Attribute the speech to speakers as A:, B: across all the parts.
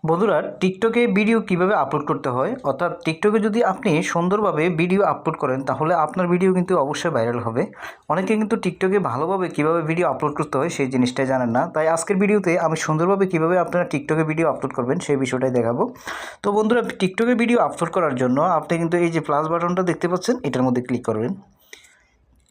A: বন্ধুরা, টিকটকে ভিডিও কিভাবে আপলোড করতে হয়, অর্থাৎ টিকটকে যদি আপনি সুন্দরভাবে ভিডিও আপলোড করেন তাহলে আপনার ভিডিও কিন্তু অবশ্যই ভাইরাল হবে। অনেকে কিন্তু টিকটকে ভালোভাবে কিভাবে ভিডিও আপলোড করতে হয় সেই জিনিসটাই জানেন না। তাই আজকের ভিডিওতে আমি সুন্দরভাবে কিভাবে আপনারা টিকটকে ভিডিও আপলোড করবেন সেই বিষয়টাই দেখাবো। তো বন্ধুরা, টিকটকে ভিডিও আপলোড করার জন্য আপনি কিন্তু এই যে প্লাস বাটনটা দেখতে পাচ্ছেন, এটার মধ্যে ক্লিক করবেন।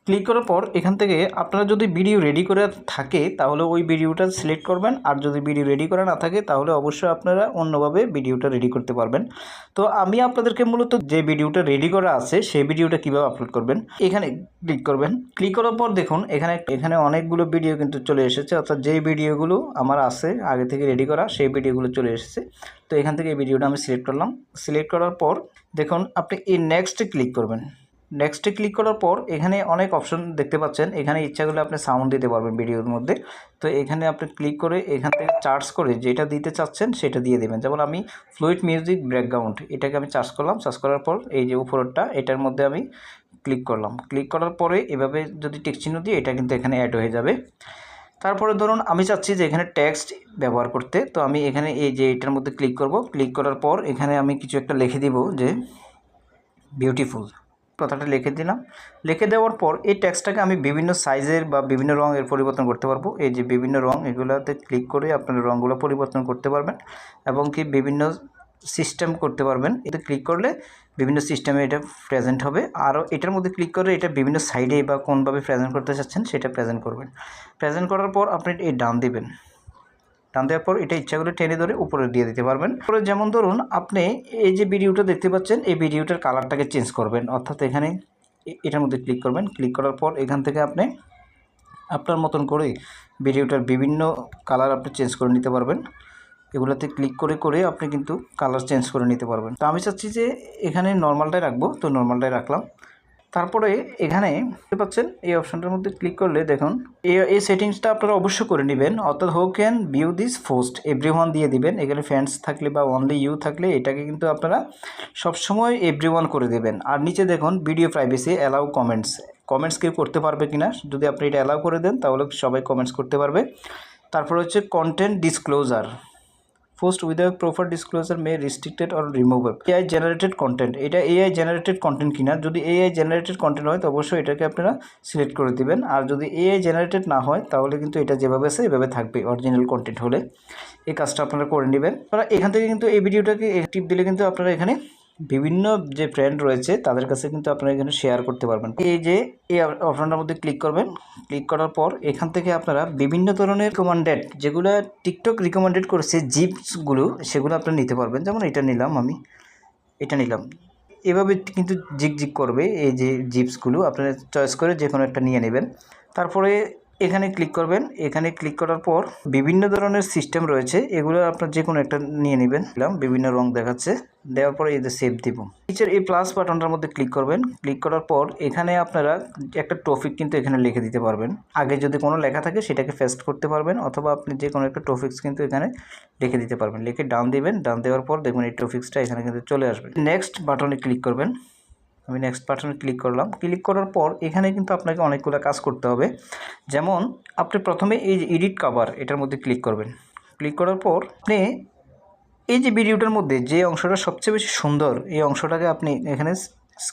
A: ক্লিক করার পর এখান থেকে আপনারা যদি ভিডিও রেডি করে থাকে তাহলে ওই ভিডিওটা সিলেক্ট করবেন, আর যদি ভিডিও রেডি করা না থাকে তাহলে অবশ্যই আপনারা অন্যভাবে ভিডিওটা রেডি করতে পারবেন। তো আমি আপনাদেরকে মূলত যে ভিডিওটা রেডি করা আছে সেই ভিডিওটা কীভাবে আপলোড করবেন এখানে ক্লিক করবেন। ক্লিক করার পর দেখুন এখানে অনেকগুলো ভিডিও কিন্তু চলে এসেছে, অর্থাৎ যেই ভিডিওগুলো আমার আছে আগে থেকে রেডি করা সেই ভিডিওগুলো চলে এসেছে। তো এখান থেকে এই ভিডিওটা আমি সিলেক্ট করলাম। সিলেক্ট করার পর দেখুন আপনি এই নেক্সটে ক্লিক করবেন। নেক্সটে ক্লিক করার পর এখানে অনেক অপশন দেখতে পাচ্ছেন, এখানে ইচ্ছা করলে আপনি সাউন্ড দিতে পারবেন ভিডিওর মধ্যে। তো এখানে আপনি ক্লিক করে এখান থেকে চার্জ করে যেটা দিতে চাচ্ছেন সেটা দিয়ে দেবেন। যেমন আমি ফ্লুইড মিউজিক ব্যাকগ্রাউন্ড এটাকে আমি চার্জ করলাম। চার্জ করার পর এই যে উপরেরটা এটার মধ্যে আমি ক্লিক করলাম। ক্লিক করার পরে এভাবে যদি টিক চিহ্ন দিই এটা কিন্তু এখানে অ্যাড হয়ে যাবে। তারপরে ধরুন আমি চাচ্ছি যে এখানে টেক্সট ব্যবহার করতে, তো আমি এখানে এই যে এটার মধ্যে ক্লিক করব। ক্লিক করার পর এখানে আমি কিছু একটা লিখে দিব যে বিউটিফুল, কথাটা লিখে দিলাম। লিখে দেওয়ার পর এই টেক্সটটাকে আমি বিভিন্ন সাইজের বা বিভিন্ন রঙের পরিবর্তন করতে পারবো। এই যে বিভিন্ন রঙ, এগুলোতে ক্লিক করে আপনারা রঙগুলো পরিবর্তন করতে পারবেন এবং কি বিভিন্ন সিস্টেম করতে পারবেন। এতে ক্লিক করলে বিভিন্ন সিস্টেমে এটা প্রেজেন্ট হবে। আরও এটার মধ্যে ক্লিক করে এটা বিভিন্ন সাইডে বা কোনভাবে প্রেজেন্ট করতে চাচ্ছেন সেটা প্রেজেন্ট করবেন। প্রেজেন্ট করার পর আপনি এই ডান দিবেন। টান দেওয়ার পর এটা ইচ্ছা করে টেনে ধরে উপরে দিয়ে দিতে পারবেন। পরে যেমন ধরুন আপনি এই যে ভিডিওটা দেখতে পাচ্ছেন এই ভিডিওটার কালারটাকে চেঞ্জ করবেন, অর্থাৎ এখানে এটার মধ্যে ক্লিক করবেন। ক্লিক করার পর এখান থেকে আপনি আপনার মতন করে ভিডিওটার বিভিন্ন কালার আপনি চেঞ্জ করে নিতে পারবেন। এগুলোতে ক্লিক করে করে আপনি কিন্তু কালার চেঞ্জ করে নিতে পারবেন। তো আমি চাচ্ছি যে এখানে নর্মালটাই রাখবো, তো নর্মালটাই রাখলাম। তারপরে এখানে দেখতে পাচ্ছেন এই অপশনটার মধ্যে ক্লিক করলে দেখুন এই সেটিংসটা আপনারা অবশ্যই করে নেবেন, অর্থাৎ who can view this post everyone দিয়ে দিবেন। এখানে ফ্যান্স থাকলে বা অনলি ইউ থাকলে এটাকে কিন্তু আপনারা সবসময় এভরিওয়ান করে দেবেন। আর নিচে দেখুন ভিডিও প্রাইভেসি অ্যালাউ কমেন্টস কেউ করতে পারবে কিনা, যদি আপনি এটা অ্যালাউ করে দেন তাহলে সবাই কমেন্টস করতে পারবে। তারপর হচ্ছে content disclosure, post without proper disclosure May restricted or removable. AI generated content, এটা এআই জেনারেটেড কন্টেন্ট কিনা, যদি এআই জেনারেটেড কন্টেন্ট হয় তো অবশ্যই এটাকে আপনারা সিলেক্ট করে দিবেন। আর যদি এআই জেনারেটেড না হয় তাহলে কিন্তু এটা যেভাবে আছে এভাবে থাকবে অরিজিনাল কন্টেন্ট হলে। এই কাজটা আপনারা করে নেবেন। আপনারা এখান থেকে কিন্তু এই ভিডিওটাকে টিপ দিলে কিন্তু আপনারা এখানে বিভিন্ন যে ফ্রেন্ড রয়েছে তাদের কাছে কিন্তু আপনারা এখানে শেয়ার করতে পারবেন। এই যে এই অপশনটার মধ্যে ক্লিক করবেন। ক্লিক করার পর এখান থেকে আপনারা বিভিন্ন ধরনের রিকমেন্ডেড যেগুলো টিকটক রিকমেন্ডেড করেছে জিপসগুলো সেগুলো আপনারা নিতে পারবেন। যেমন এটা নিলাম, আমি এটা নিলাম, এভাবে কিন্তু জিগ করবে এই যে জিপসগুলো, আপনারা চয়েস করে যে কোনো একটা নিয়ে নেবেন। তারপরে এখানে ক্লিক করবেন। এখানে ক্লিক করার পর বিভিন্ন ধরনের সিস্টেম রয়েছে, এগুলো আপনার যে কোনো একটা নিয়ে নেবেন। বিভিন্ন রং দেখাচ্ছে, দেওয়ার পরে এই যে সেভ দিব। নিচের এই প্লাস বাটনটার মধ্যে ক্লিক করবেন। ক্লিক করার পর এখানে আপনারা একটা টপিক কিন্তু এখানে লিখে দিতে পারবেন। আগে যদি কোনো লেখা থাকে সেটাকে পেস্ট করতে পারবেন, অথবা আপনি যে কোনো একটা টপিক্স কিন্তু এখানে লিখে দিতে পারবেন। লিখে ডান দিবেন। ডান দেওয়ার পর দেখবেন এই টপিক্সটা এখানে কিন্তু চলে আসবে। নেক্সট বাটনে ক্লিক করবেন। আমি নেক্সট বাটনে ক্লিক করলাম। ক্লিক করার পর এখানে কিন্তু আপনাকে অনেকগুলো কাজ করতে হবে। যেমন আপনি প্রথমে এই যে এডিট কভার এটার মধ্যে ক্লিক করবেন। ক্লিক করার পর আপনি এই যে ভিডিওটার মধ্যে যে অংশটা সবচেয়ে বেশি সুন্দর এই অংশটাকে আপনি এখানে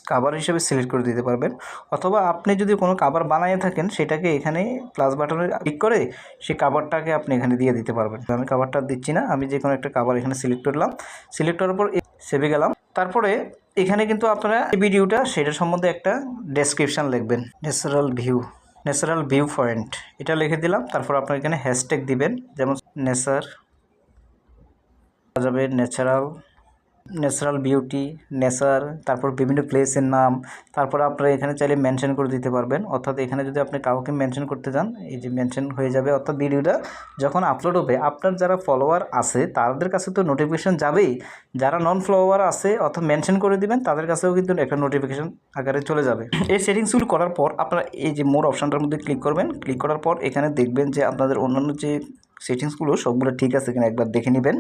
A: কাভার হিসেবে সিলেক্ট করে দিতে পারবেন, অথবা আপনি যদি কোনো কাভার বানিয়ে থাকেন সেটাকে এখানে প্লাস বাটনে ক্লিক করে সেই কাভারটাকে আপনি এখানে দিয়ে দিতে পারবেন। আমি কাভারটা দিচ্ছি না, আমি যে কোনো একটা কাভার এখানে সিলেক্ট করলাম। সিলেক্ট করার পর সেভে গেলাম। তারপরে এখানে কিন্তু আপনারা এই ভিডিওটা সেটার সম্বন্ধে একটা ডেসক্রিপশান লিখবেন। ন্যাচারাল ভিউ পয়েন্ট এটা লিখে দিলাম। তারপর আপনার এখানে হ্যাশট্যাগ দিবেন, যেমন যাবে ন্যাচারাল বিউটি, নেচার, তারপর বিভিন্ন প্লেসের নাম। তারপর আপনারা এখানে চাইলে মেনশন করে দিতে পারবেন, অর্থাৎ এখানে যদি আপনি কাউকে মেনশন করতে চান এই যে মেনশন হয়ে যাবে। অর্থাৎ ভিডিওটা যখন আপলোড হবে আপনার যারা ফলোয়ার আছে তাদের কাছে তো নোটিফিকেশান যাবেই, যারা নন ফলোয়ার আছে অর্থাৎ মেনশন করে দিবেন তাদের কাছেও কিন্তু একটা নোটিফিকেশান আকারে চলে যাবে। এই সেটিংসগুলো করার পর আপনারা এই যে মোর অপশানটার মধ্যে ক্লিক করবেন। ক্লিক করার পর এখানে দেখবেন যে আপনাদের অন্যান্য যে সেটিংসগুলো সবগুলো ঠিক আছে কিনা একবার দেখে নেবেন।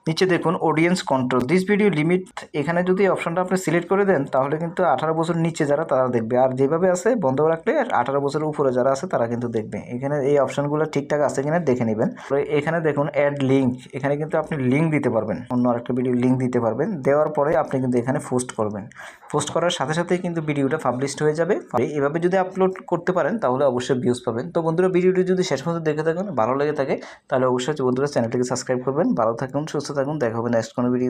A: নিচে দেখুন audience control this video limit, এখানে যদি অপশনটা আপনি সিলেক্ট করে দেন তাহলে কিন্তু 18 বছর নিচে যারা তারা দেখবে, আর যেভাবে আছে বন্ধ রাখলে 18 বছরের উপরে যারা আছে তারা কিন্তু দেখবে। এখানে এই অপশনগুলো ঠিকঠাক আছে কিনা দেখে নেবেন। এখানে দেখুন অ্যাড লিঙ্ক, এখানে কিন্তু আপনি লিঙ্ক দিতে পারবেন, অন্য আরেকটা ভিডিও লিঙ্ক দিতে পারবেন। দেওয়ার পরে আপনি কিন্তু এখানে পোস্ট করবেন, পোস্ট করার সাথে সাথেই কিন্তু ভিডিওটা পাবলিশড হয়ে যাবে। এভাবে যদি আপলোড করতে পারেন তাহলে অবশ্যই ভিউজ পাবেন। তো বন্ধুরা ভিডিওটি যদি শেষ পর্যন্ত দেখে থাকেন, ভালো লেগে থাকে, তাহলে অবশ্যই বন্ধুরা চ্যানেলটিকে সাবস্ক্রাইব করবেন। ভালো থাকুন, সুস্থ থাকুন, দেখা হবে নেক্সট কোনো ভিডিও।